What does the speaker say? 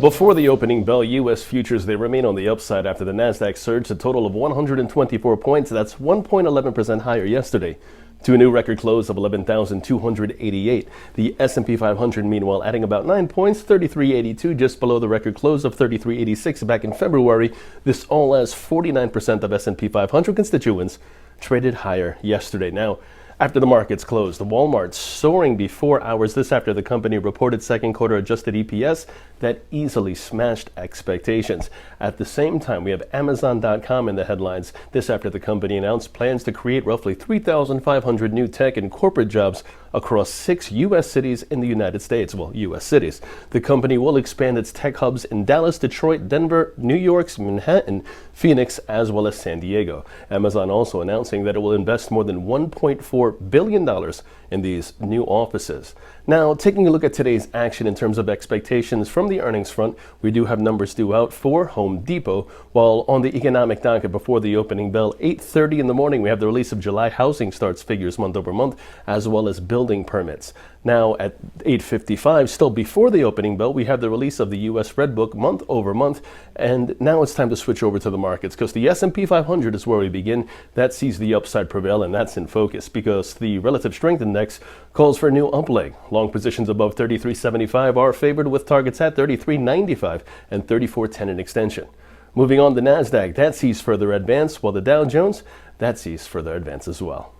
Before the opening bell, U.S. futures, they remain on the upside after the Nasdaq surged a total of 124 points. That's 1.11% higher yesterday to a new record close of 11,288. The S&P 500, meanwhile, adding about 9 points, 3382, just below the record close of 3386 back in February. This all as 49% of S&P 500 constituents traded higher yesterday. Now, after the markets closed, Walmart soaring before hours. This after the company reported second quarter adjusted EPS that easily smashed expectations. At the same time, we have Amazon.com in the headlines. This after the company announced plans to create roughly 3,500 new tech and corporate jobs across 6 U.S. cities in the United States. Well, U.S. cities. The company will expand its tech hubs in Dallas, Detroit, Denver, New York, Manhattan, Phoenix, as well as San Diego. Amazon also announcing that it will invest more than $1.4 billion in these new offices. Now, taking a look at today's action in terms of expectations from the earnings front, we do have numbers due out for Home Depot, while on the economic docket before the opening bell, 8:30 in the morning, we have the release of July housing starts figures month over month, as well as building permits. Now, at 8:55, still before the opening bell, we have the release of the U.S. Red Book month over month, and now it's time to switch over to the markets because the S&P 500 is where we begin. That sees the upside prevail, and that's in focus because the relative strength index calls for a new up leg. Long positions above 33.75 are favored with targets at 33.95 and 34.10 in extension. Moving on, the Nasdaq, that sees further advance, while the Dow Jones, that sees further advance as well.